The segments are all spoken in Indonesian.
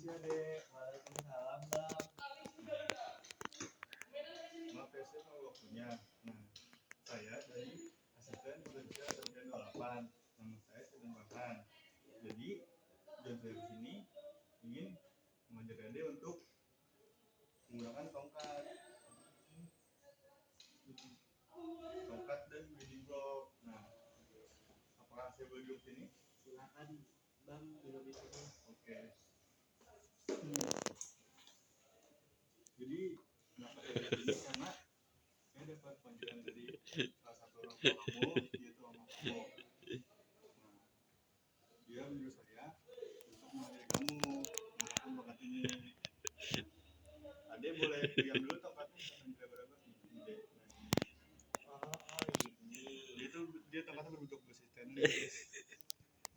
sih Adek. Waalaikumsalam bang. Maaf ya saya mau waktunya. Nah, saya dari asisten bekerja Serpihan 28. Nama saya Sedang Farhan. Jadi tujuan saya kesini ingin mengajak Adek untuk menggunakan tongkat dan building block. Nah, apakah saya boleh duduk sini? Silakan bang duduk di sini. Oke. Jadi kenapa saya di sini? Karena saya dapat panggilan dari salah satu orang tua kamu, yaitu Om Kamu. Nah, dia menyuruh saya untuk mengajari kamu menggunakan tongkat ini. Adek boleh pegang dulu tongkatnya sampai berapa nih? Oh ini. Dia tongkatnya berbentuk besi stainless.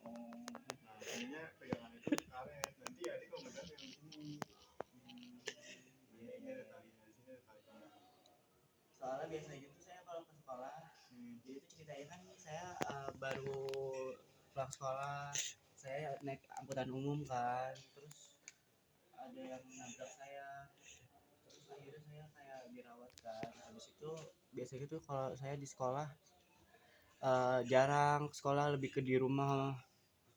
Nah, ininya pegangan itu karet. Nanti Adek kalau nggak pegang di sini. Ini ada talinya, di sini ada talinya. Soalnya biasanya gitu saya kalau ke sekolah, jadi itu ceritanya kan saya baru pulang sekolah, saya naik angkutan umum kan, terus ada yang nabrak saya, terus akhirnya saya kayak dirawat kan. Habis itu biasanya gitu kalau saya di sekolah jarang sekolah, lebih ke di rumah.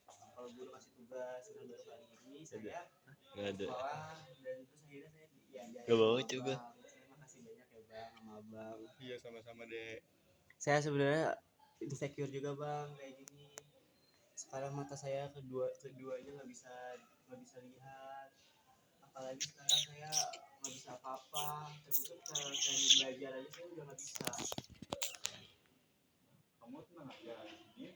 Kalau guru kasih tugas, nah baru kali ini saya Nggak ada. sekolah dan terus akhirnya saya diajarin. Nggak mau juga. Saya makasih banyak ya bang sama abang. Iya sama-sama Dek. Saya sebenarnya insecure juga bang kayak gini. Sekarang mata saya keduanya nggak bisa lihat. Apalagi sekarang saya nggak bisa apa-apa. Termasuk saya belajar aja saya udah nggak bisa. Kamu tenang aja di sini.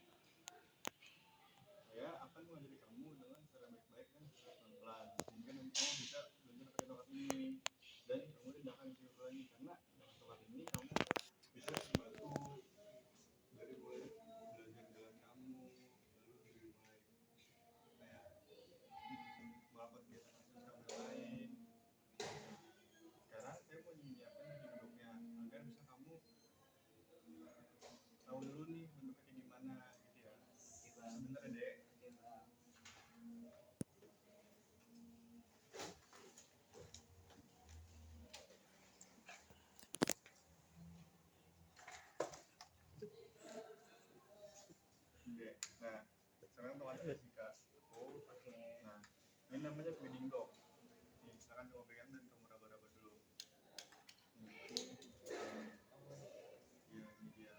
Saya akan mengajari kamu dengan cara baik-baik dan secara pelan-pelan sehingga nanti kamu bisa belajar pakai tongkat ini dan kamu tidak akan kecewa lagi karena dengan tongkat ini kamu bisa membantu dari mulai belajar jalan kamu lalu dari mulai kayak melakukan kegiatan aktivitas kamu lain. Sekarang saya mau menyiapkan bentuknya agar bisa kamu tahu dulu nih bentuknya kayak gimana gitu ya. Sebentar ya Dek. Nah, sekarang tongkatnya udah sikat. Oke. Nah, ini namanya building block. Nih, misalkan kamu pegang dan kamu raba-raba dulu. Iya, ini dia.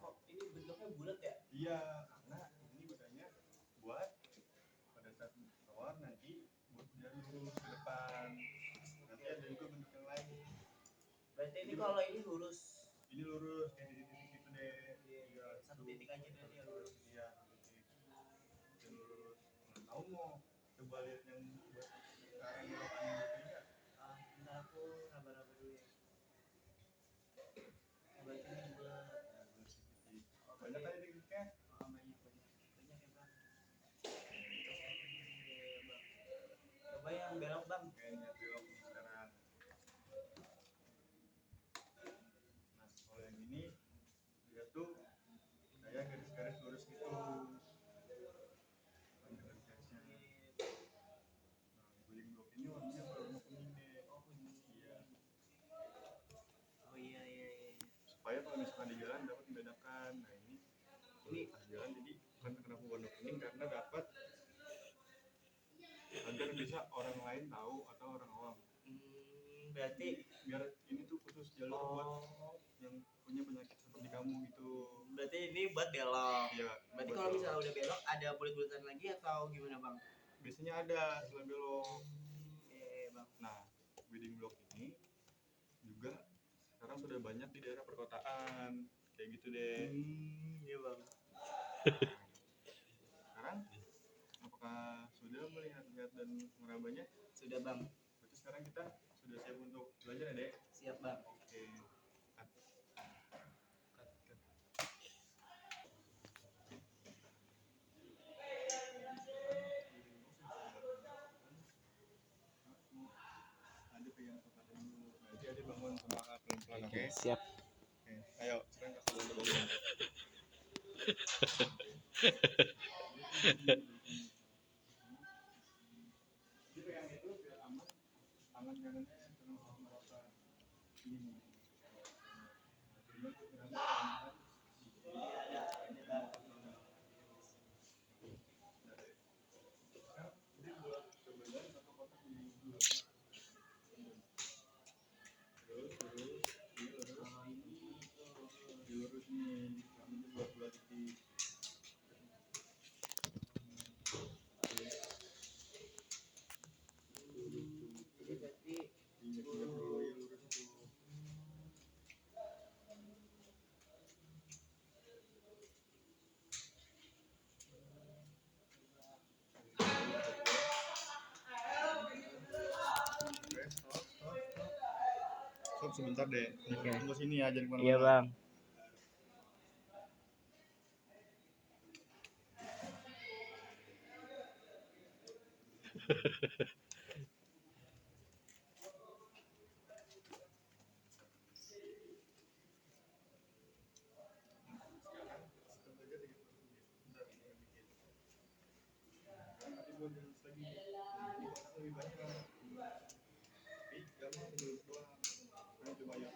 Kok ini bentuknya bulat ya? Iya, karena ini gunanya buat pada saat keluar nanti buat dia lurus ke depan. Nanti ada juga bentuk yang lain. Berarti ini kalau ini lurus. Ini lurus kayak titik-titik gitu deh. Iya, satu titik aja berarti ya lurus. Iya, titik. Dan lurus. Nah, kamu mau coba lihat yang buat sekarang belok angin gitu enggak? Bentar aku raba-raba dulu ya. Berarti ini bulat. Banyak kali titiknya. Banyak ya bang. Coba yang belok bang. Kayaknya belok sekarang. Nah, kalau yang ini dia tuh kayak garis-garis lurus gitu. Garis-garisnya. Nah, building block ini warnanya warna kuning deh. Oh kuning. Iya. Oh iya. Supaya kalau misalkan di jalan dapat membedakan. Nah ini pas jalan jadi bukan kenapa warna kuning karena dapat agar bisa orang lain tahu atau orang awam. Berarti Biar ini tuh khusus jalur buat yang punya penyakit seperti kamu gitu. Berarti ini buat belok. Iya. Berarti kalau misalnya udah belok ada bulat-bulatan lagi atau gimana bang? Biasanya ada setelah belok. Bang. Nah, building block ini juga sekarang sudah banyak di daerah perkotaan kayak gitu deh. Iya bang. Sekarang apakah sudah melihat-lihat dan merabanya? Sudah bang. Berarti sekarang kita sudah siap untuk belajar ya Dek? Siap bang. Oke. Ade pegang tongkat dulu. Nanti Ade bangun sama kakak pelan-pelan, oke? Siap. Oke. Ayo, sekarang kakak bantu. Dia pegang sebentar deh. Oke. Tunggu sini ya, jangan kemana-mana. Iya bang. Nanti gua nulis lagi. Ini kotak lebih banyak. Tapi gampang nulis doang. Ayo coba ya.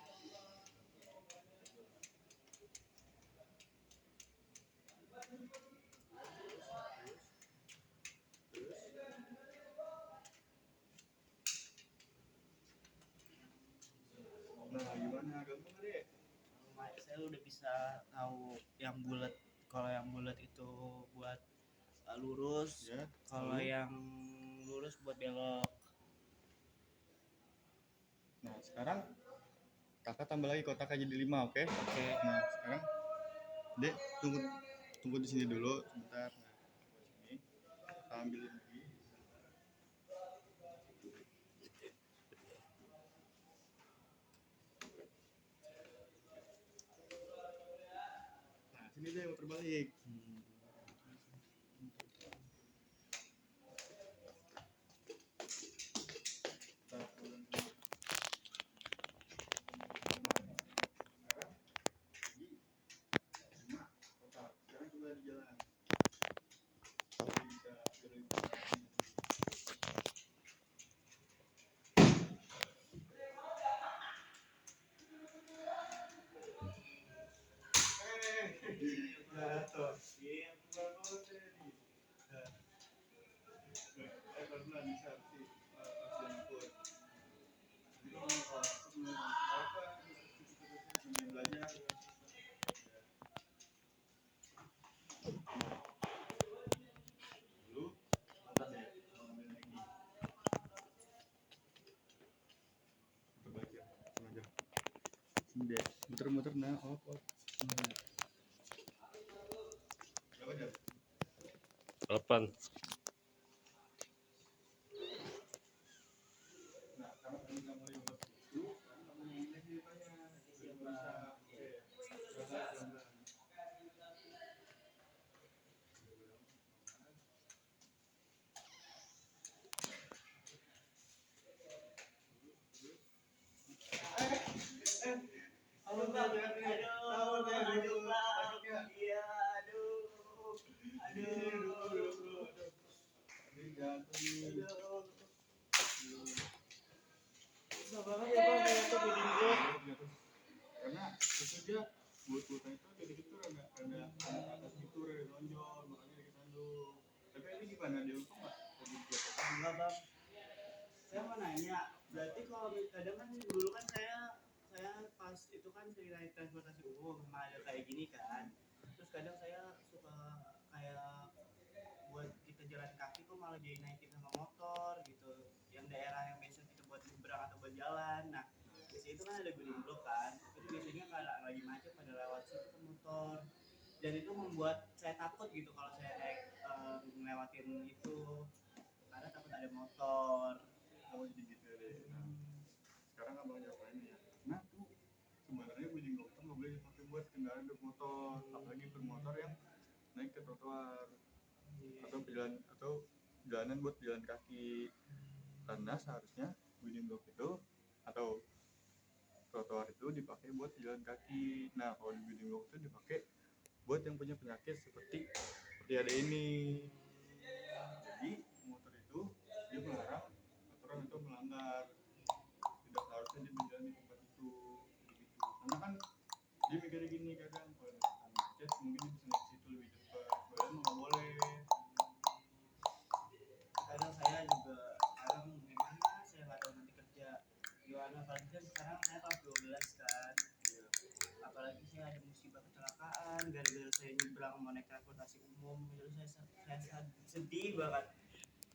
Nah, gimana? Gampang nggak, Dek? Saya udah bisa tahu yang bulat. Kalau yang bulat itu buat lurus. Ya. Kalau lalu? yang lurus buat belok. Nah, sekarang kakak tambah lagi kotaknya jadi 5, oke? Oke. Nah, sekarang Dek, tunggu di sini dulu sebentar. Nah, sini. Kita ambilin lagi. Nah, sini deh muter balik. Nah, ulang dulu. Sekarang di 5 kotak. Sekarang coba di jalan. Jadi bisa jalan. Nah, tuh. Pelan-pelan deh nih. Nah. Pelan-pelan bisa sih. Pasti ikut. Jadi kalau sebelum apa sebelum belajar dulu lantas ya mau ambil lagi muter balik ya sengaja sini deh muter-muter nah op berapa jam 8. nah karena tadi kamu 15 itu sekarang kamu ngomong lagi ditanya bisa oke pelan-pelan Aduh bang, aduh bang, iya, aduh, susah banget ya bang, ternyata bidding block. karena itu dia buat-buatan itu jadi gitu ada atas gitu ada lonjol makanya dikit handuk tapi ini gimana dia untung nggak tadi dia Enggak bang, saya mau nanya, berarti kalau kadang kan dulu kan saya pas itu kan sering naik transportasi umum memang ada kayak gini kan, terus kadang saya suka kayak buat kita jalan kaki kok malah jadi naikin sama motor gitu, yang daerah yang biasa kita buat nyebrang atau buat jalan. Nah biasanya itu kan ada guiding block kan, itu biasanya kalau lagi macet pada lewat situ ke motor, dan itu membuat saya takut gitu kalau saya naik ngelewatin itu karena takut ada motor. oh jadi gitu deh nah sekarang abang nyobain ya nah tuh sebenarnya bunyi block tuh nggak boleh dipakai buat kendaraan bermotor apalagi bermotor yang naik ke trotoar atau jalan atau jalanan buat jalan kaki karena seharusnya bunyi block itu atau trotoar itu dipakai buat jalan kaki nah kalau di bunyi block itu dipakai buat yang punya penyakit seperti ada ini jadi motor itu dia melarang aturan atau melanggar tidak seharusnya dia berjalan di tempat itu begitu karena kan dia mikirnya gini kadang kalau misalkan macet mungkin dia bisa naik situ lebih cepat padahal nggak boleh Kadang saya juga kadang gimana saya nggak tahu nanti kerja gimana, apalagi kan sekarang saya kelas 12 kan, ya. apalagi saya ada musibah kecelakaan gara-gara saya nyebrang mau naik transportasi umum itu saya sedih banget,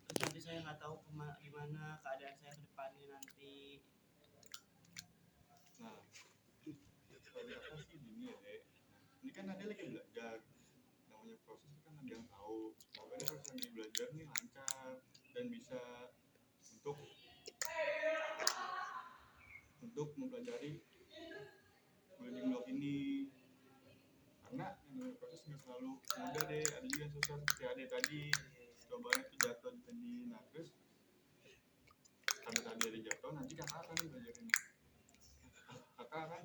terus nanti saya nggak tahu gimana keadaan saya ke depannya nanti. Nah dari aku sih gini ya dek ini kan ada lagi belajar namanya proses kan ada yang tahu semoga ini proses lagi belajar nih lancar dan bisa untuk mempelajari kakak kan belajar ini, kakak kan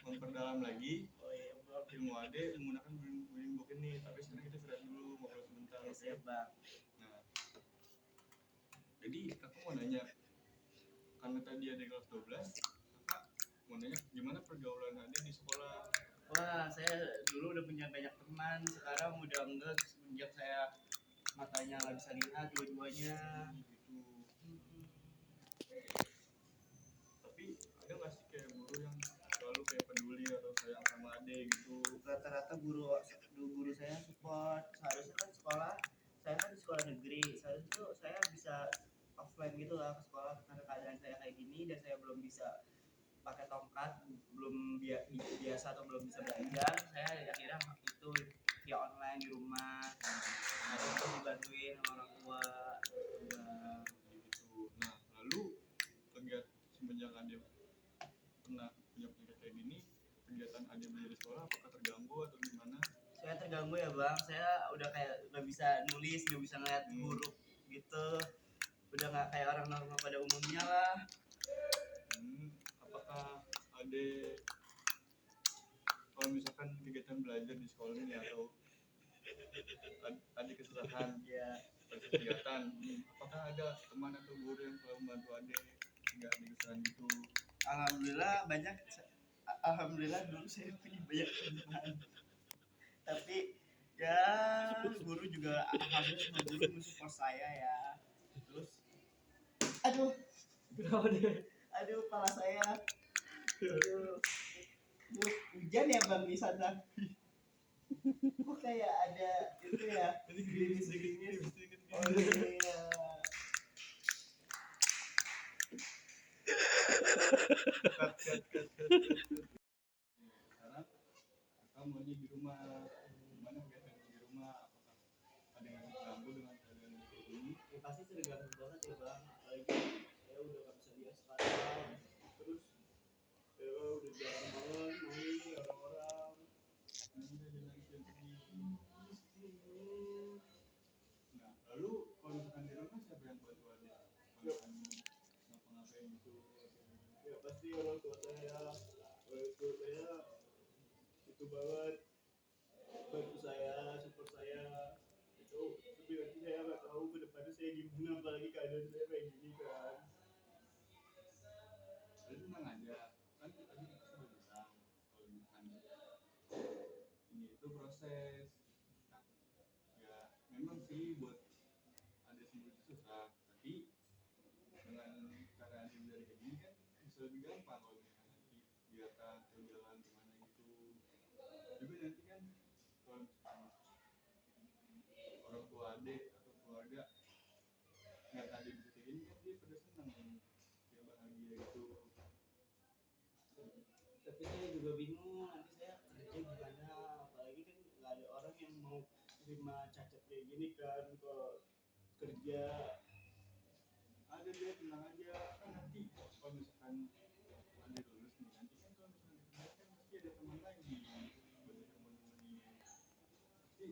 memperdalam lagi Oh iya bang. ilmu ade menggunakan building block ini. Tapi sekarang kita istirahat dulu, ngobrol sebentar. Ya, siap bang. Nah, jadi kakak mau nanya, karena tadi ada kelas 12, kakak mau nanya gimana pergaulan ade di sekolah. Wah, saya dulu udah punya banyak teman, sekarang udah enggak semenjak saya matanya nggak bisa lihat dua-duanya. Gitu. Tapi ada nggak sih kayak guru yang selalu kayak peduli atau sayang sama ade gitu? Rata-rata guru saya support. Seharusnya kan saya kan di sekolah negeri, seharusnya tuh saya bisa offline gitu lah ke sekolah, karena keadaan saya kayak gini dan saya belum bisa pakai tongkat, belum biasa atau belum bisa belajar. Saya akhirnya itu via online di rumah, ada itu dibantuin sama orang tua. Ya, Gitu. Nah, lalu kegiatan semenjak ade pernah punya penyakit kayak gini, kegiatan ade belajar di sekolah apakah terganggu atau gimana? saya terganggu ya bang, saya udah kayak nggak bisa nulis, nggak bisa ngeliat huruf gitu, udah nggak kayak orang normal pada umumnya lah. Apakah ade kalau misalkan kegiatan belajar di sekolah ini atau ade kesusahan Ya, pada kegiatan, apakah ada teman atau guru yang selalu membantu ade nggak ada kesusahan gitu? alhamdulillah banyak. Alhamdulillah dulu saya punya banyak teman, tapi ya guru juga alhamdulillah semua guru mensupport saya ya. Terus aduh, Kenapa deh? aduh kepala saya, aduh. Aduh, hujan ya bang di sana, kok kayak ada itu ya, Ini gerimis-gerimis. sedikit. Oh iya. Cut. Sekarang kakak maunya di rumah. Gimana kegiatan di rumah? Apakah ada yang terganggu dengan keadaan seperti ini? Ya pasti terganggu banget ya bang, apalagi saya udah gak bisa lihat sekarang, terus ya udah jarang banget main orang-orang. Ini udah jalan yang sedih. Nah, lalu kalau misalkan di rumah siapa yang bantu ade? Kalau misalkan ngapa-ngapain gitu? Ya pasti orang tua saya itu banget bantu saya, support saya itu. Tapi nanti saya nggak tahu ke depannya saya gimana, apalagi keadaan saya kayak gini kan. Jadi tenang aja. Kan tadi kita sudah bilang kalau misalkan ini itu proses. Nah, ya memang sih buat ada sembuh itu susah, tapi dengan cara ade belajar kayak gini kan bisa lebih gampang kalau misalkan nanti biarkan atau jalan kemana gitu. Juga nanti kan kalau misalkan orang tua ade atau keluarga ngeliat ade bisa kayak gini kan dia pada senang kan, dia bahagia gitu. Tapi saya juga bingung nanti saya kerja gimana, apalagi kan nggak ada orang yang mau terima cacat kayak gini kan kalau kerja. Ada dia tenang aja, kan nanti kalau misalkan ade lulus nih, nanti kan kalau misalkan di kan pasti ada teman lagi banyak yang mau nemenin. Pasti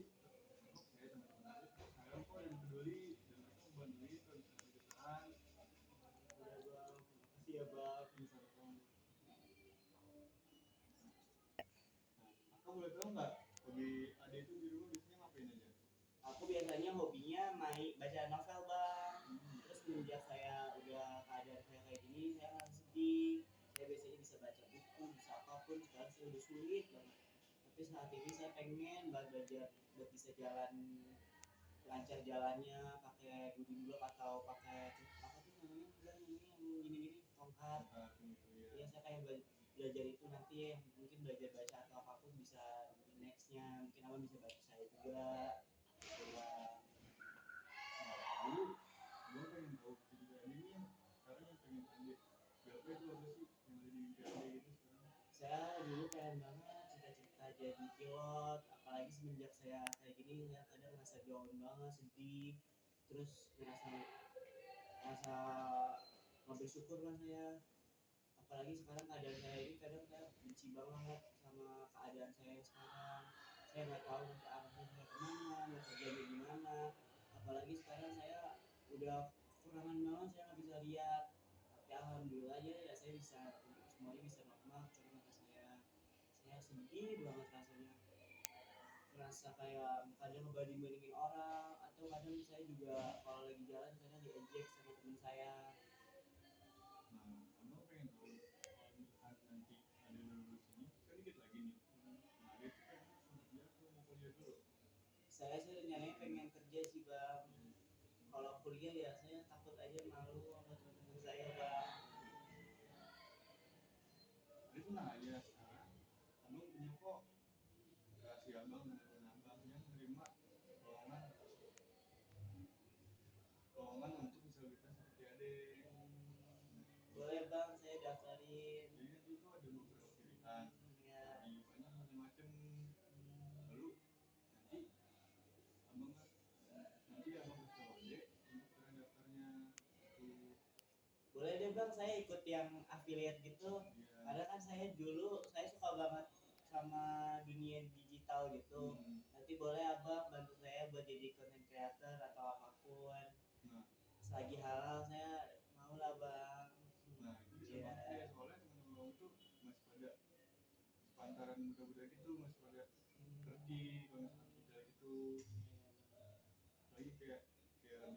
oke teman-teman ade sayang kok yang peduli dan mereka membantuin kalau misalkan ada kesusahan. Udah bang, makasih ya bang. Misalkan kakak boleh tahu nggak hobi ade itu di rumah biasanya ngapain aja? Aku biasanya hobinya main baca novel bang. Terus semenjak saya udah keadaan saya kayak gini, saya nggak sedih. Saya biasanya bisa baca buku, bisa apapun. Sekarang saya udah sulit banget. Tapi saat ini saya pengen banget belajar buat bisa jalan lancar jalannya, pakai duduk dulu atau pakai apa tuh namanya, bukan ini yang gini-gini tongkat. Kakak gitu ya. Ya saya kayak belajar itu nanti, mungkin belajar baca atau apapun bisa di nextnya, mungkin abang bisa bantu saya juga gitu bang. Lalu gue pengen tahu juga ade ini yang sekarang yang pengen ade gapai itu apa sih yang ada di mimpi ade gitu sekarang? Saya dulu pengen banget cita-cita jadi pilot, apalagi semenjak saya kayak gini ya kadang ngerasa down banget, sedih, terus ngerasa nggak bersyukur lah saya. Apalagi sekarang keadaan saya ini kadang saya benci banget sama keadaan saya sekarang. Saya nggak tahu nanti arahnya saya kemana, mau kerjanya gimana. Apalagi sekarang saya udah kekurangan banget saya nggak bisa lihat, tapi alhamdulillah ya saya bisa semuanya bisa normal kecuali mata saya sedih banget rasanya, merasa kayak kadang ngebanding-bandingin orang atau kadang saya juga kalau lagi jalan kadang diejek sama teman saya. Nah, abang pengen tahu kalau misalkan nanti ada lulus ini kan dikit lagi nih. Nah, dia tuh pengen kerja atau mau kuliah dulu? Saya sih rencananya pengen kerja sih bang, kalau kuliah ya saya takut aja malu sama teman-teman saya bang. Dia tenang aja sekarang. Abang punya kok kasih abang dan teman abang yang menerima lowongan lowongan untuk disabilitas seperti ade. Boleh bang saya daftarin. Jadi nanti itu ada beberapa pilihan. Ya. Jadi banyak macam-macam. Lalu nanti abang nanti abang kasih tahu aja untuk cara daftarnya itu. Boleh deh bang saya ikut yang affiliate gitu, Iya. karena kan saya dulu saya suka banget sama dunia digital gitu. Nanti boleh abang bantu saya buat jadi content creator atau apapun, Nah, selagi halal saya mau lah bang. nah itu bisa Iya. banget ya soalnya teman-teman abang tuh masih pada sepantaran muda-muda gitu masih pada ngerti kalau misalkan digital gitu. Lagi kayak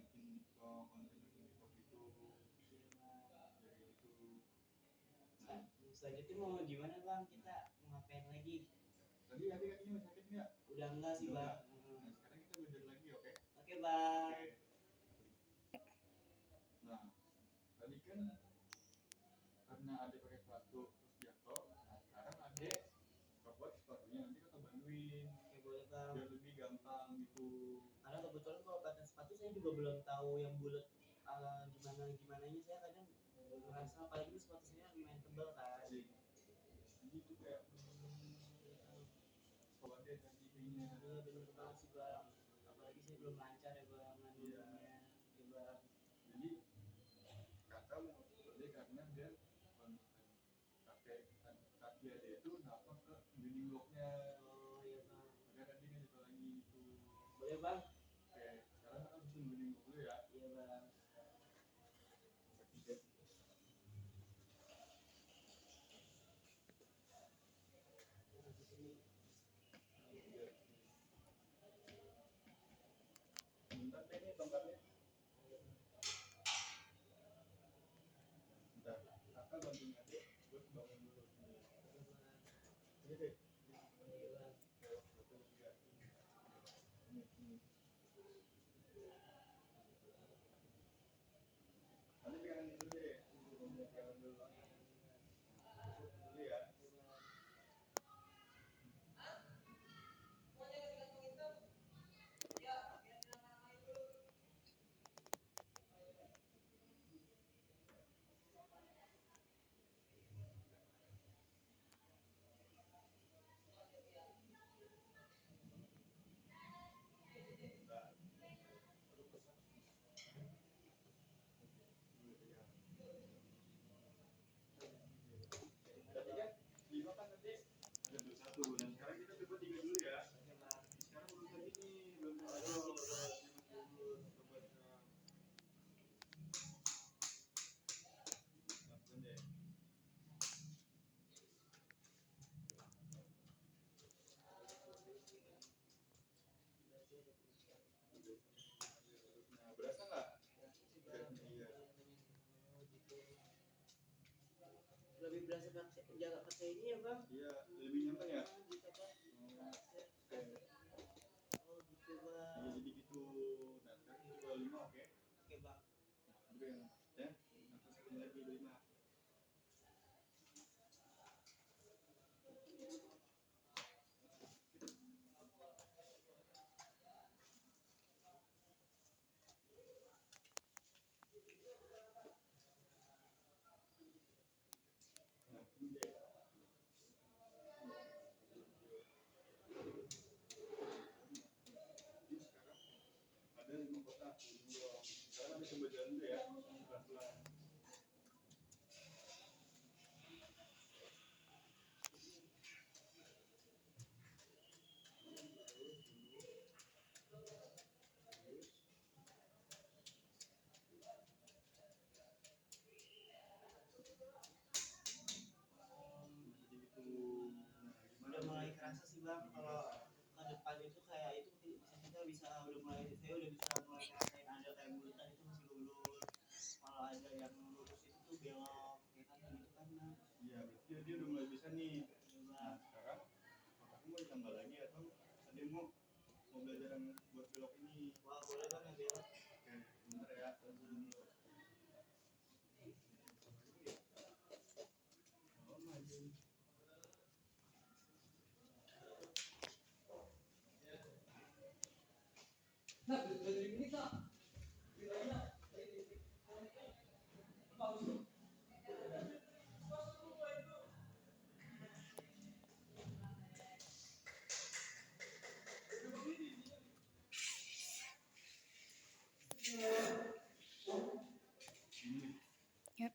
bikin TikTok, konten bikin TikTok gitu. Jadi gitu. Nah, Selanjutnya mau gimana bang, kita mau ngapain lagi? tadi adik kakinya masih sakit nggak? Udah enggak sih Udah bang. enggak? Nah, sekarang kita belajar lagi, oke? Oke bang. Oke. Nah, tadi kan karena adek pakai sepatu terus jatuh, nah sekarang adek copot sepatunya nanti kakak bantuin Oke boleh bang. biar lebih gampang gitu. Karena kebetulan kalau pakai sepatu saya juga belum tahu yang bulat gimana gimananya, saya kadang ngerasa apalagi ini sepatu saya lumayan tebal kan. Jadi itu kayak sekolah dia tadi kayaknya. Iya bener banget sih bang, apalagi saya belum lancar ya bang Iya. nganunya. Iya bang. Jadi kakak mau dia karena dia kalau misalkan kaki adek itu napak ke building blocknya. Oh iya bang. Agar nanti nggak jatuh lagi gitu. Boleh bang. Oke, sekarang kakak susun building block dulu ya. Iya bang. Tiga. Bentar deh nih tongkatnya. Bentar, kakak bantuin adek buat bangun dulu. Ini deh. Iya bang. Lewat satu tiga. Ini. Nanti pegangan dulu deh. Pegangan dulu. Dulu ya. Bentar. Dulu pegangan. Tadi kan 5 kan tadi ada 21. Nah sekarang kita coba 3 dulu ya. Sekarang belum lagi nih, belum lulus. Sobat. Lakukan deh. Nah, berasa nggak? Iya. Lebih berasa jaga pakai ini ya bang. Iya, lebih nyaman ya. Gitu bang. Oke. Oh gitu bang. Iya, jadi gitu. Nah, sekarang kita coba 5, oke? Oke bang. Nah, dulu yang ya. Aku satu lagi 5. Nah, ini deh. saya udah bisa mulai ngerasain ada kayak bulutan itu masih lurus, kalau ada yang lurus itu tuh belok ya kan gitu kan. Nah Iya, berarti dia udah mulai bisa nih. Nah, sekarang otakmu mau ditambah lagi atau tadi mau belajar yang buat belok ini? wah boleh bang yang belok. Oke, bentar ya. Oh, maju. Ini. Yep.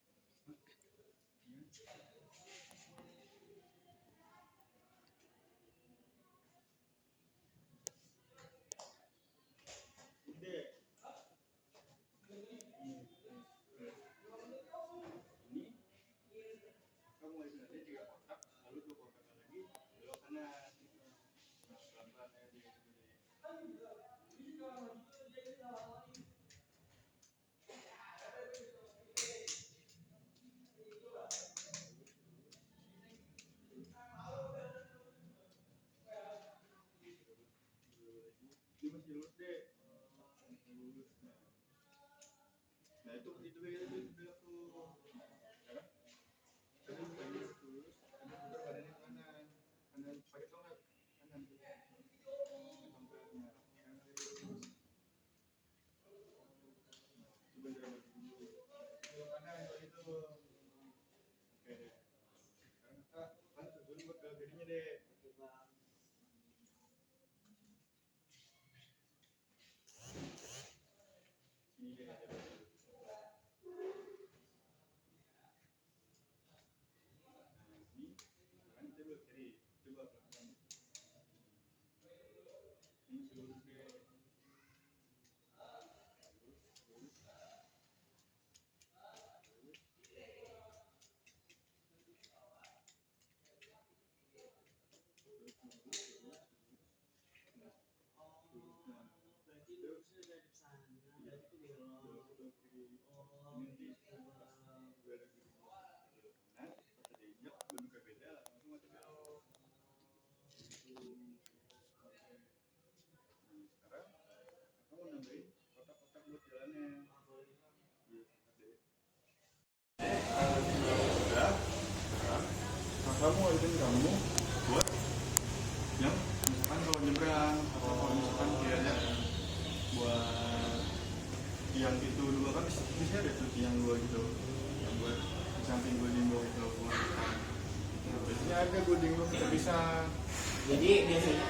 Ide. Ini kamu mulai sebenarnya 3 kotak, lalu 2 kotak lagi belok kanan. Nah, pelan-pelan aja dia gede. Ini masih lurus deh. Lurus. Nah itu belok tuh. Sekarang tadi bukan lurus, ini putar badannya ke kanan. Kanan pakai tongkat. Kanan tuh. Tongkatnya. Kanan lurus. Coba jalan dulu. Belok kanan kalau itu. Oke. Sekarang kita lanjut dulu buat belok kirinya deh. Oke bang. Ini deh. Ini sekarang kita belok kiri. Coba pelan-pelan. Ini masih lurus deh. Lurus. Berarti lurusnya dari sana, berarti itu belok. Oh gitu bang. Kamu izin kamu buat yang misalkan kalau nyebrang atau kalau misalkan dia ada buat tiang itu dua kan bisa ada tuh tiang dua gitu yang buat di samping guling dua itu buat nah, biasanya ada guling dua kita bisa Jadi biasanya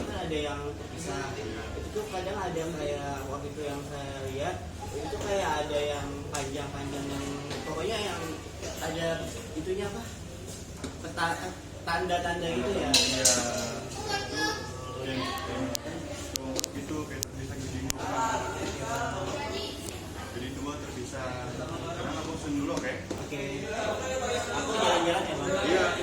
kan ada yang terpisah. Itu tuh kadang ada yang kayak waktu itu yang saya lihat itu kayak ada yang panjang-panjang yang pokoknya yang ada itunya apa? Tanda-tanda gitu ya. ya itu kayak terpisah guling dua jadi dua terpisah sekarang aku pesen dulu oke? Oke. Aku jalan-jalan ya bang. Iya.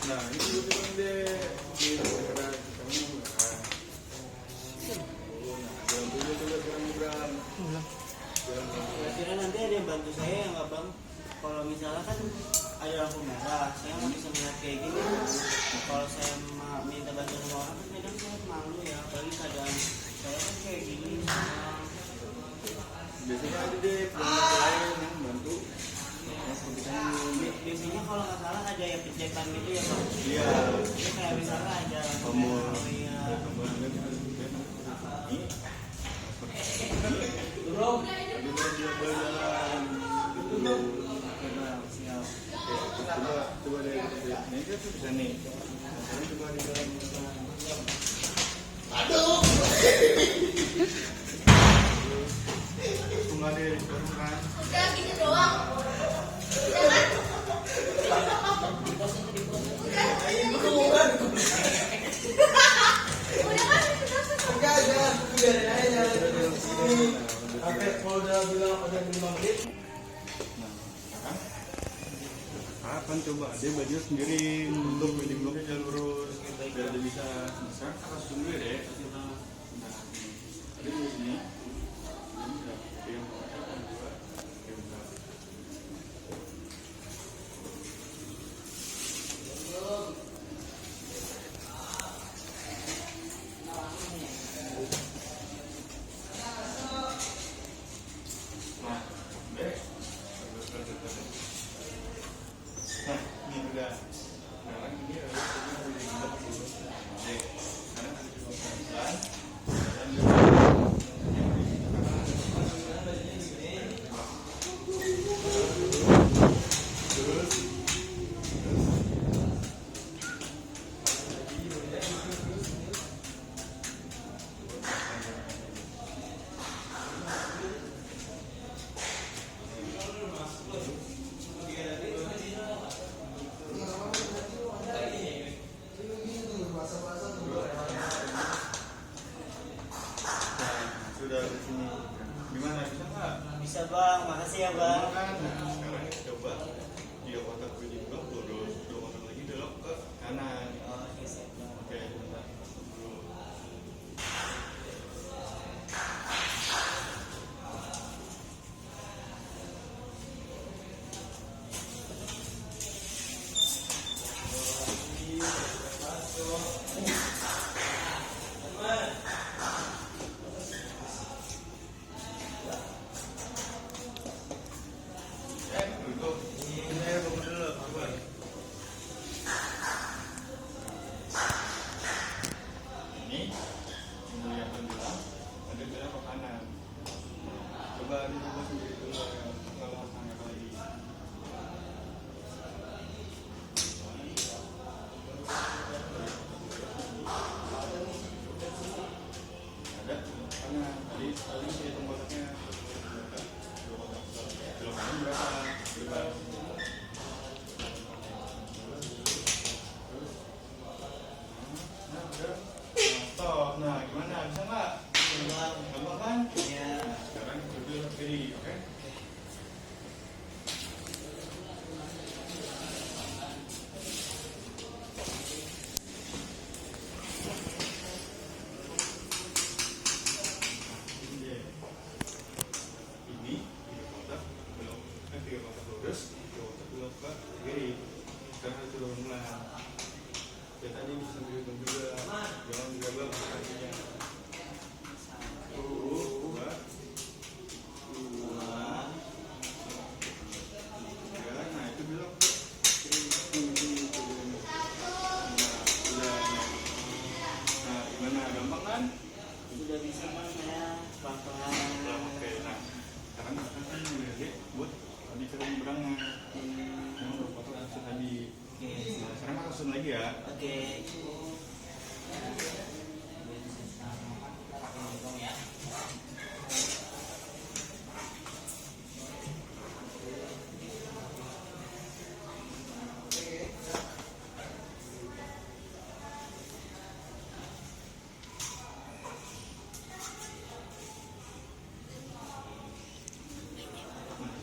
Nah, ini dulu bilang deh, ini sekarang kita mulai. Nah, jalan dulu coba sekarang Ibram. Kira-kira nanti ada yang bantu saya ya nggak bang? Kalau misalnya kan ada lampu merah, saya nggak bisa melihat kayak gini. Kalau saya minta bantuan sama orang kan kadang saya keadaan saya kan kayak gini sekarang. Biasanya ada deh penonton lain yang bantu yang seperti kamu. Biasanya kalau nggak salah ada yang pencetan gitu ya Pak. Iya. Ini kayak misalnya ada Tombol. oh iya. Tombol ada kita sebutin. Ini. Belum. Tadi baru dia berjalan. Belum. Siap. Oke, coba deh. Ini kan bisa nih. Sekarang coba di dalam. Aduh. Tunggu deh, kan. Udah gitu doang. Kapan coba dia baju sendiri untuk wedding blocknya jalan lurus biar dia bisa sekarang harus tunggu deh. Nah, ada di sini. Yang kedua, yang nah, deh. Nah, ini udah. Sekarang ini harus wedding block dulu. Deh, sekarang ada di pelan. Sudah di sini. Gimana bisa nggak? Bisa Bang, makasih ya Bang. Kan, nah, sekarang coba dia kotak wedding block lurus, 2 kotak lagi belok ke kanan. Oh, oke siap Bang. Oke, bentar. Dulu. Duduk. Ini bangun dulu. Coba. Ini yang bilang ada bilang ke kanan. Coba dicoba sendiri dulu kalau tanya lagi. Ada kanan. Tadi saya hitung kotaknya. Belum kanan berapa? Bebas. Nah, udah. Stop. Nah, gimana? Bisa nggak? Gampang kan? Iya. Sekarang duduk kiri, oke? Ini 3 kotak belok, 3 kotak lurus, 3 kotak belok ke kiri. Sekarang harus turun pelan. Ya tadi bisa sambil hitung juga, jangan digabung kakinya. 1, 2, 3. Nah itu belok ke kiri. Udah. Nah gimana? Gampang kan? Sudah bisa Bang saya pelan-pelan. Oke, nah sekarang kita kan milih buat tadi film berangkat yang berfoto langsung tadi. Oke. Nah, sekarang langsung lagi ya. Oke.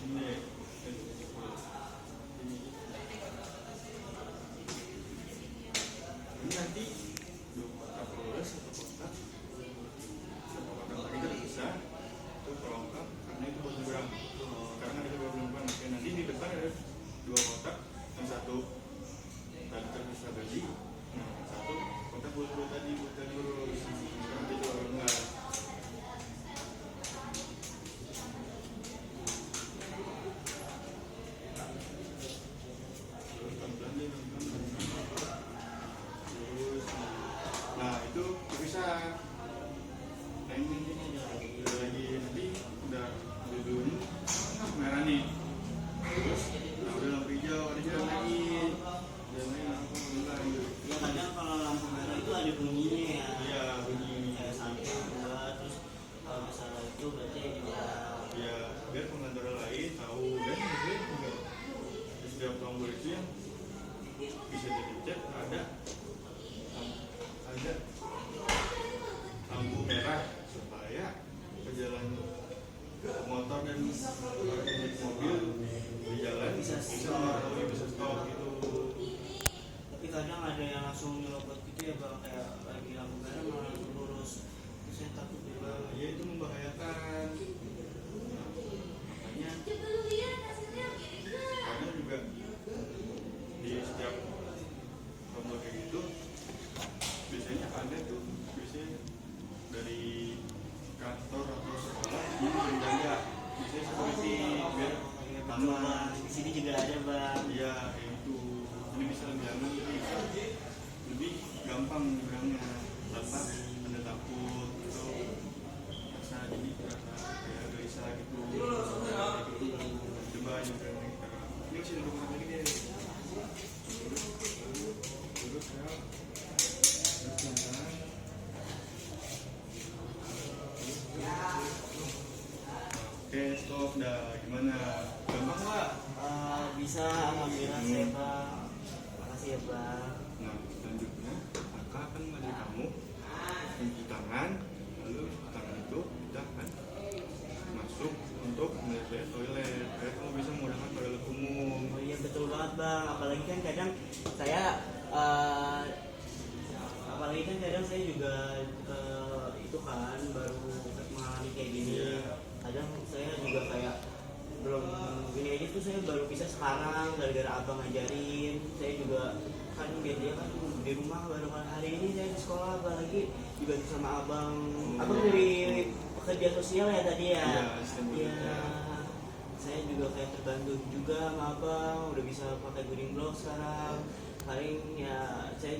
Nah, ini ini nanti 2 kotak lurus, 1 kotak lagi kita bisa itu kelongkap karena itu buat nyebrang. Sekarang ada 20 oke, nanti di depan ada 2 kotak yang satu tadi terpisah gaji. Nah, satu kotak buat tadi buat lurus. Sekarang kita Nah itu bisa. Nah ini udah lagi nanti udah dulu merah nih. Terus nah udah lampu hijau ada jalan lagi lampu mulai. Ya kadang kalau lampu merah itu ada bunyinya ya. Iya bunyi. Kayak satu dua, terus kalau misalnya itu berarti juga Ya biar pengendara lain tahu dan juga di setiap tombol itu yang bisa dipencet ada lampu merah supaya pejalan motor dan mobil di jalan bisa stop gitu. tapi kadang ada yang langsung nyerobot gitu ya bang, kayak lagi lampu merah malah langsung lurus, terus saya takut juga. Ya itu membahayakan. Nah, makanya kadang juga di setiap tombol kayak gitu biasanya ada tuh biasanya dari kantor atau sekolah yang berjaga biasanya security biar aman. Di sini juga ada bang. Iya itu ini bisa lebih aman, lebih gampang nyebrangnya tanpa ada takut gitu, rasa jadi rasa kayak gelisah gitu. Coba nyebrang ini masih ada lagi deh. Terus ya oke stop dah, gimana gampang nggak? Bisa, alhamdulillah saya bang. Makasih ya bang. Nah selanjutnya kakak akan mengajak kamu mencuci tangan, lalu tangan itu kita akan masuk untuk menyelesaikan toilet biar kamu bisa menggunakan toilet umum. Oh iya betul banget bang, apalagi kan kadang saya juga itu kan baru mengalami kayak gini. Kadang saya juga kayak belum gini aja tuh, saya baru bisa sekarang gara-gara abang ngajarin. Saya juga kan dia kan di rumah baru hari ini, saya di sekolah apalagi dibantu sama abang. Abang dari pekerja sosial ya tadi ya. Iya. Saya juga kayak terbantu juga sama abang, udah bisa pakai guring block sekarang. Paling ya saya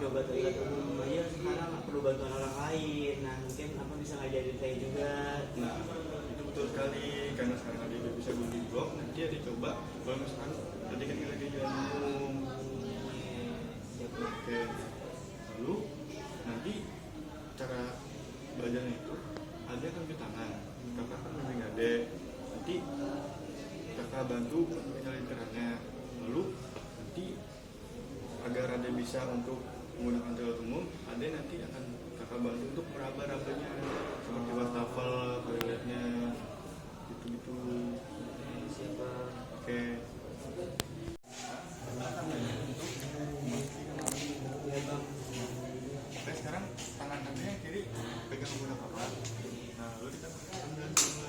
coba toilet umum aja sekarang, perlu bantuan orang lain. Nah mungkin abang bisa ngajarin saya juga. Nah itu betul sekali, karena sekarang ada udah bisa guring blok, nanti ada coba kalau misalkan tadi kan lagi jalan umum. Oke, lalu nanti cara belajarnya itu ada kan cuci tangan, kakak kan bimbing adek, nanti kakak bantu nyalain kerannya, lalu nanti agar ada bisa untuk menggunakan toilet umum, ada nanti akan kakak bantu untuk meraba-rabanya seperti wastafel toiletnya gitu-gitu. Siapa? Oke. Oke, sekarang tangan kakinya kiri pegang menggunakan apa? Nah, lalu kita ambil dulu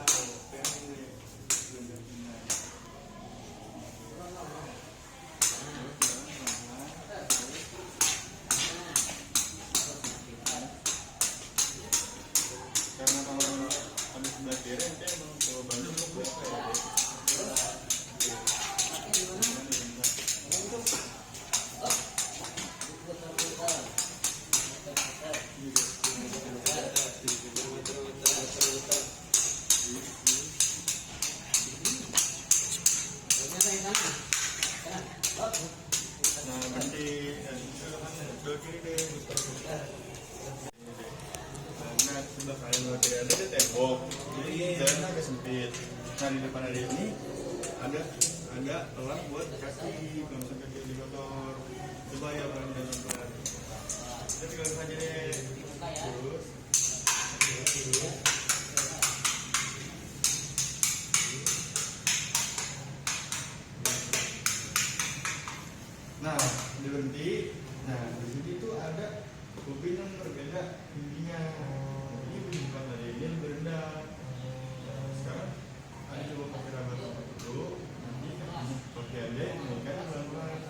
karena kalau ada sebelah kiri nanti emang coba bantu untuk buka ya. Nah, nanti sebelah kiri deh. Nah, sebelah kanan sebelah kiri ada tembok, jadi jalannya agak sempit. Nah, di depan ada ini ada elang buat kaki, kalau misalkan kaki di kotor. Coba ya pelan-pelan. Kita tinggal saja deh. Terus. Nah, berhenti. Nah, di sini tuh ada bobin yang berbeda tingginya. Ini bukan tadi, ini yang berendah. Sekarang ada coba pakai raba dulu. Nanti pakai aja, kan pelan-pelan.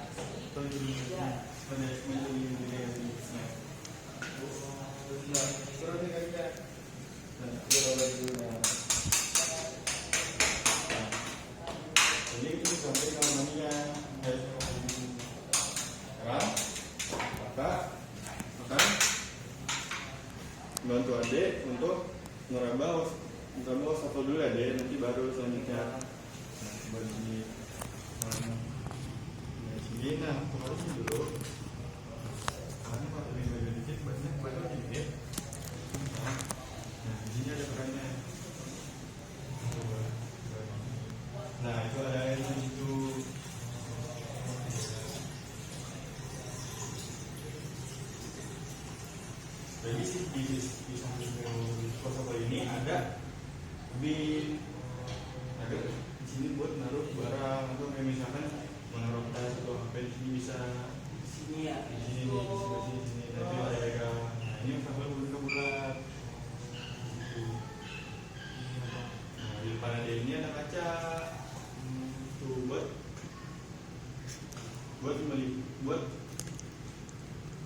Nah, bantu adek untuk ngeraba foto dulu ya dek, nanti baru selanjutnya. Nah, coba di sini, nah kemarin dulu karena waktu ini beda dikit banyak dikit. Nah, di sini ada kerannya. Nah, itu ada air di situ. Jadi di samping foto ini ada bin, ada di sini buat naruh barang atau kayak misalkan menaruh tas atau HP di sini bisa. Di sini ya. Di sini, di sini. Tapi ada pegang. Nah, ini sampai bulat. Nah, di depan ada ini ada kaca. Tuh buat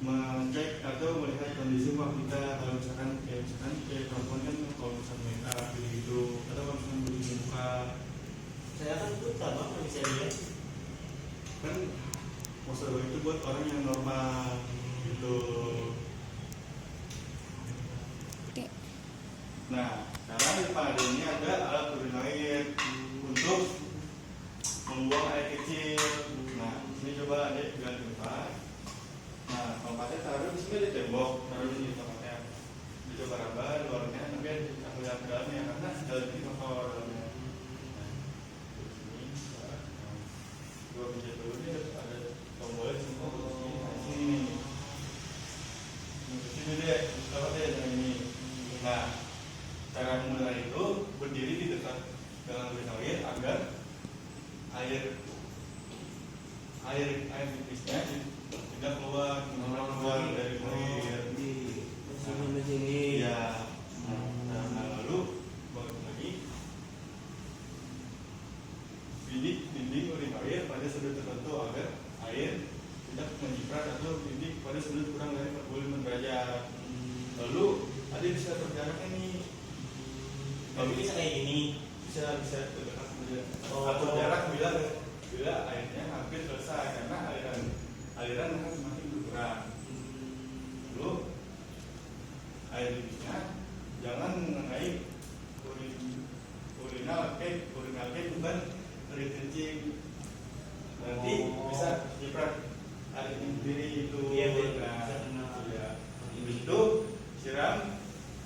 mengecek atau melihat kondisi muka kita. Kalau misalkan kayak perempuan kan kalau misalkan make up gitu atau kalau misalkan beli muka, Saya kan buta bang, nggak bisa lihat. kan maksudnya itu buat orang yang normal gitu. Nah, sekarang di depan ada ini ada alat turbin air untuk membuang air kecil. Nah, sini coba adek bilang tempat. Nah, tempatnya taruh di sini di tembok, taruh di sini tempatnya. Dicoba raba luarnya, tapi aku lihat ke dalamnya karena dalam ini kotor dalamnya. Nah, di sini, dua pencet dulu ini ada tombolnya semua ke sini. Nah, sini. Di sini deh, apa deh yang ini. Nah, cara memulai itu berdiri di dekat dalam air agar air nipisnya tidak keluar dari air. Di sini. Ya. Nah, lalu balik lagi bidik urin air pada sudut tertentu agar air tidak menciprat atau bidik pada sudut kurang dari 45 derajat. Lalu ada bisa berjaraknya nih. Tapi bisa kayak gini. Bisa terdekat saja. Atur jarak bila airnya hampir selesai karena aliran akan semakin berkurang. Lalu air nipisnya jangan mengenai urinal cake bukan urin kencing. Nanti bisa ciprat airnya sendiri itu. Iya, Nah, ya. Habis itu siram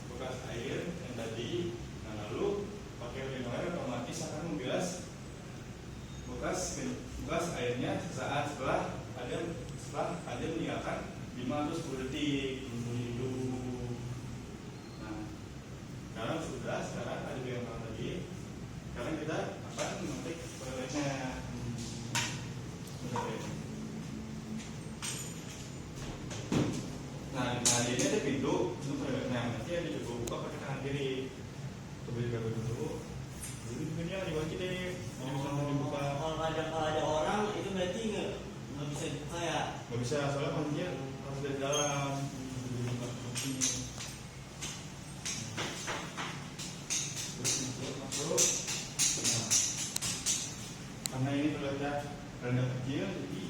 bekas air yang tadi. Nah, lalu pakai urin air otomatis akan membilas bekas airnya sesaat setelah ada meninggalkan 5 atau 10 detik. Itu. Nah, sekarang ada yang lagi. Sekarang kita akan memetik toiletnya. Nah, ini ada pintu untuk toiletnya. Nanti ada juga buka pakai tangan kiri. Coba dibuka dulu. Jadi ini yang dikunci deh. Jadi bisa dibuka. Kalau ada orang itu berarti nggak bisa dibuka ya? Nggak bisa, soalnya kuncinya harus dari dalam. Dibuka sini. Terus masuk. Nah, karena ini toiletnya rada kecil, jadi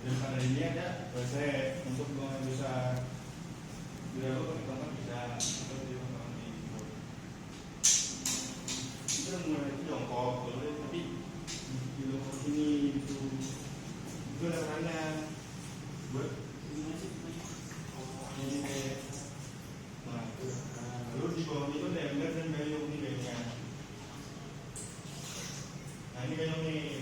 dan pada ini ada toilet untuk buangan besar. Bila lo pakai kamar bisa atau di kamar ini. Kita mulai itu jongkok, tapi di luar sini itu ada kerannya buat ini kayak. Nah, itu. Lalu di bawah itu ada ember dan gayung nih kayaknya. Nah, ini gayung nih.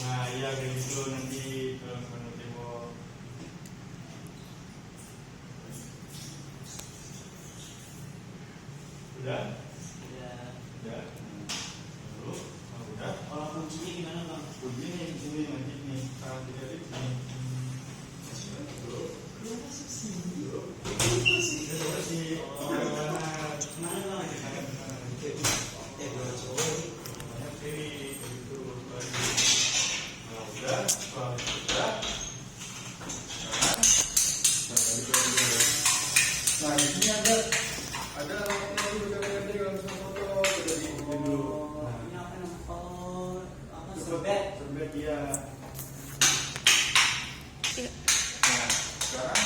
Nah, iya kayak gitu nanti kalau misalnya tembok. Udah? Udah. Lalu, udah. Kalau kuncinya gimana bang? Kuncinya di sini nanti nih. Kalau tidak di sini. Lu masuk sini. Nah, di sini ada lagi beberapa kalau misalnya foto sudah di dulu. Nah, Ini apa namanya? Apa serbet? Serbet dia. Nah, sekarang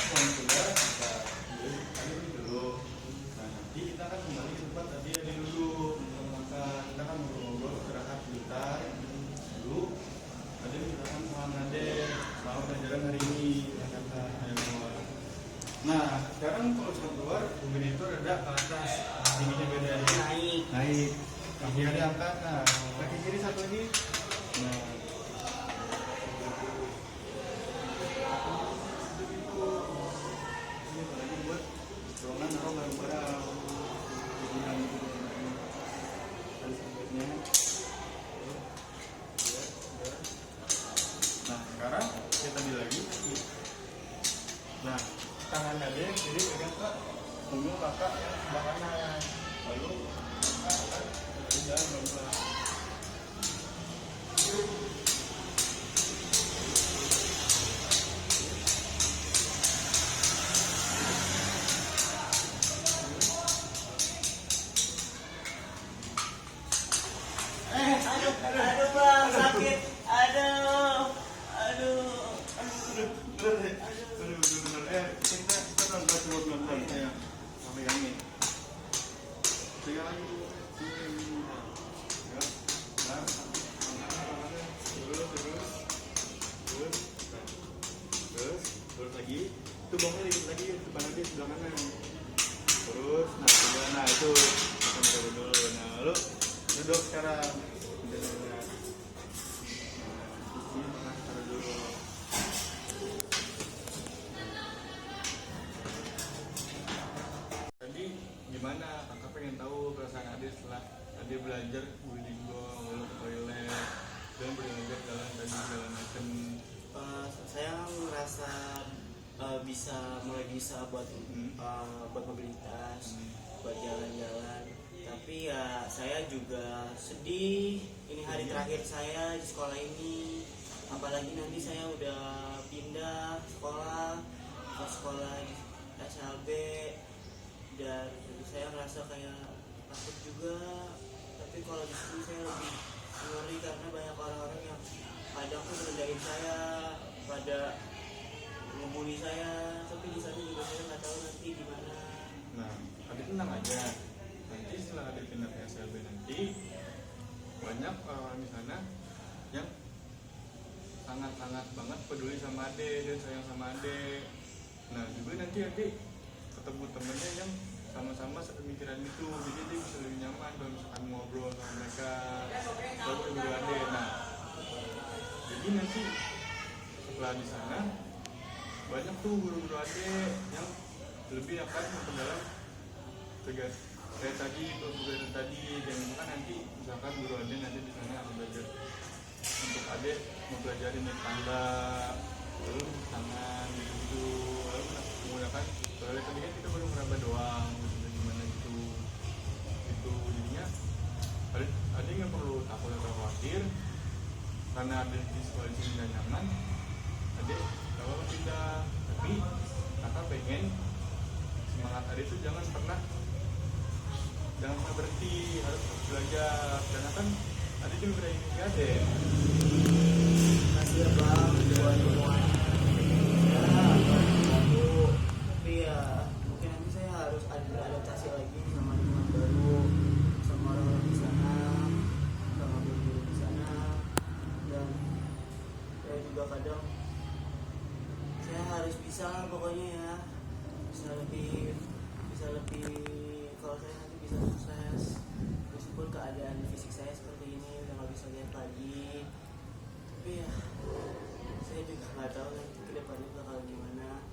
Nah sekarang kalau sudah keluar mobil itu ada ke atas, tingginya beda ya. naik Kaki kiri angkat, nah kaki kiri satu lagi. Nah ini apalagi buat ruangan atau barang-barang. Jadi ada sampingnya. Nah sekarang kita ambil lagi. Nah tangan ada yang kiri pegang ke punggung kakak yang sebelah kanan. Lalu kakak akan berjalan pelan-pelan. Aduh bang, sakit. Aduh. Bener. Kita pelan-pelan coba pelan-pelan saya pegangin. Pegang lagi. Ya. Nah. Terus lagi. Itu bongnya dikit lagi depan nanti sebelah kanan. Terus, nah itu kita coba dulu. Nah, lalu duduk sekarang. Nah, taruh dulu. Tadi gimana? Kakak pengen tahu perasaan Ade setelah Ade belajar Duolingo, lalu ke toilet, dan belajar jalan tadi segala macam. Saya merasa mulai bisa buat mobilitas, buat jalan-jalan. Tapi ya saya juga sedih. Ini hari terakhir saya di sekolah ini. Apalagi nanti saya udah pindah sekolah ke sekolah SLB, dan saya merasa kayak takut juga. Tapi kalau di sini saya lebih ngeri karena banyak orang-orang yang kadang tuh ngerjain saya, pada ngebully saya. Tapi di sana juga saya nggak tahu nanti gimana. Nah, Ade tenang aja. Nanti setelah Ade pindah ke SLB nanti banyak orang di sana yang sangat-sangat banget peduli sama Ade dan sayang sama Ade. Nah, juga nanti Ade ketemu temennya yang sama-sama sepemikiran itu, jadi dia bisa lebih nyaman kalau misalkan ngobrol sama mereka, kalau guru Ade. Nah, jadi nanti setelah di sana banyak tuh guru-guru Ade yang lebih akan memperdalam tugas kayak tadi, tugas tadi, dan misalkan nanti misalkan guru Ade nanti di sana akan belajar untuk Ade mempelajari naik tangga, lalu tangan gitu, lalu menggunakan toilet. Tadi kan kita baru meraba doang, gitu, gimana gitu, itu jadinya Ade nggak perlu takut atau khawatir karena ada di sekolah sini nggak nyaman. Ade nggak apa-apa pindah, tapi kakak pengen semangat Ade itu jangan pernah berhenti, harus belajar, karena kan Ade juga udah ini Ade. Kasih ya bang, buat semuanya. Tapi ya mungkin nanti saya harus beradaptasi lagi sama lingkungan baru, sama orang di sana, sama guru-guru di sana. Dan saya juga kadang saya harus bisa lah pokoknya ya, bisa lebih kalau saya nanti bisa sukses meskipun keadaan fisik saya seperti ini udah nggak bisa lihat lagi. Tapi ya saya juga nggak tahu nanti kedepannya bakal gimana.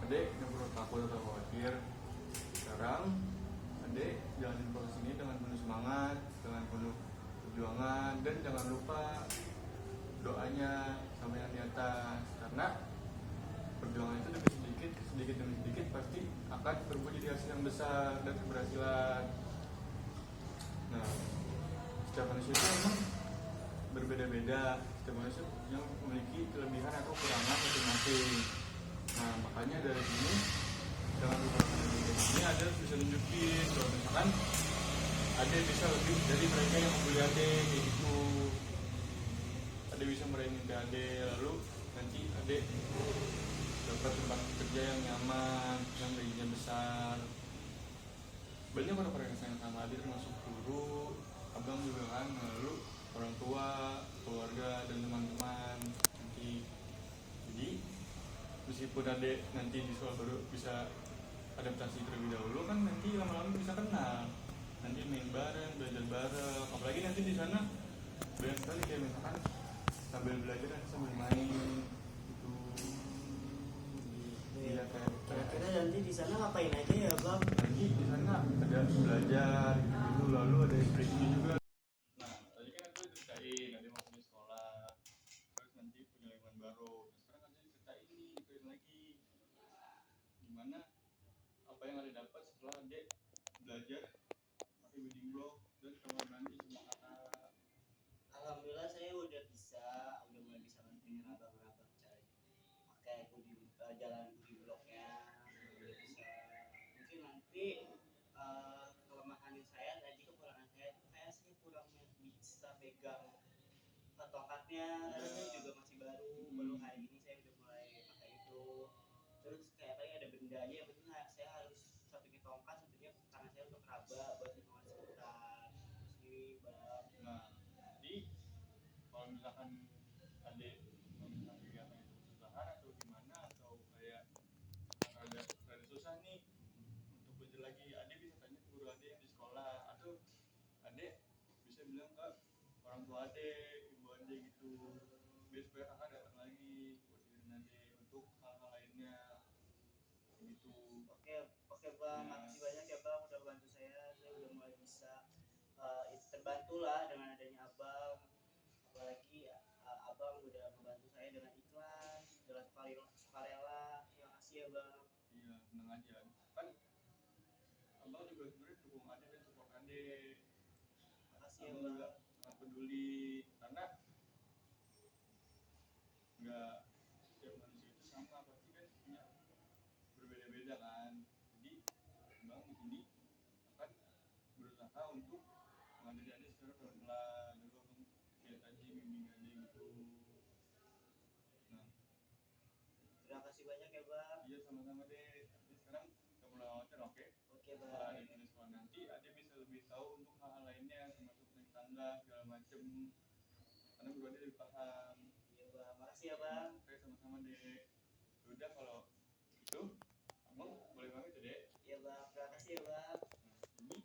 Ade nggak perlu takut atau khawatir. Sekarang Ade jalanin proses ini dengan penuh semangat, dengan penuh perjuangan, dan jangan lupa doanya sama yang di atas, karena perjuangan itu sedikit demi sedikit pasti akan berbuah jadi hasil yang besar dan keberhasilan. Nah, setiap manusia itu memang berbeda-beda, setiap manusia yang memiliki kelebihan atau kekurangan masing-masing. Nah, makanya dari sini jangan lupa ini ada bisa nunjukin kalau misalkan ada bisa lebih dari mereka yang membuli Ade kayak gitu. Ade bisa meraih mimpi Ade, lalu nanti Ade dapat tempat kerja yang nyaman, yang gajinya besar. Banyak orang-orang yang sayang sama Ade, termasuk guru, abang juga kan, lalu orang tua, keluarga, dan teman-teman nanti. Jadi bisa meskipun adek nanti di sekolah baru bisa adaptasi terlebih dahulu, kan nanti lama-lama bisa kenal, nanti main bareng, belajar bareng, apalagi nanti di sana banyak sekali kayak misalkan sambil belajar dan sambil main gitu. Iya kayak Kira-kira nanti di sana ngapain aja ya bang? nanti di sana ada belajar gitu, lalu ada breaknya juga. Nah tadi kan aku ceritain ada masuk di sekolah, terus nanti punya lingkungan baru. Nah, sekarang ada ceritain nih, ceritain lagi gimana apa yang ada dapat setelah dia belajar pakai building block dan kamar mandi sama kakak. Alhamdulillah saya udah mulai bisa ngertiin abang-abang cara pakai jalan budi bloknya, udah bisa. Mungkin nanti kelemahan saya tadi, kekurangan saya itu kayak saya kurang bisa pegang tongkatnya, karena saya juga masih baru hari ini saya udah mulai pakai itu. Terus kayak paling ada benda aja yang penting saya harus satunya tongkat, satunya tangan saya untuk raba buat lingkungan sekitar sini bang. Nah jadi kalau misalkan adek meminta kegiatan itu kesusahan atau gimana, atau kayak ada susah nih untuk belajar lagi, adek bisa tanya ke guru adek yang di sekolah, atau adek bisa bilang ke orang tua adek, ibu adek gitu, biar supaya kakak datang lagi buat didirin adek untuk hal-hal lainnya gitu. Oke, oke bang, makasih banyak ya bang udah bantu saya udah mulai bisa terbantu lah dengan adanya abang. Apalagi abang udah membantu saya dengan iklan, dengan sukarela. Terima kasih ya bang. Iya tenang aja, kan abang juga sebenarnya dukung adek dan support adek. Makasih ya Abang bang. juga sangat peduli karena nggak setiap manusia itu sama, pasti kan punya berbeda-beda kan. Jadi bang di sini akan berusaha untuk mengajari adik secara pelan-pelan, lalu abang kayak tadi bimbing adik gitu. Nah Terima kasih banyak ya bang. iya sama-sama deh, tapi sekarang kita mulai wawancara, oke? Oke Setelah bang. adik di sekolah nanti adik bisa lebih tahu untuk hal-hal lainnya, termasuk naik tangga segala macem, karena guru adik lebih paham. Iya bang, makasih ya bang. Oke sama-sama deh. Udah kalau itu abang boleh pamit ya dek. Iya bang, terima kasih ya bang. Nah ini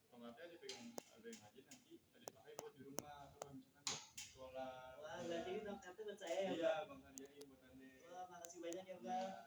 tongkatnya dipegang ada yang aja, nanti tadi pakai buat di rumah atau kalau misalkan di sekolah. Wah, berarti ini tongkatnya buat saya ya iya bang. bang hadiahin buat anda. Wah, makasih banyak ya bang.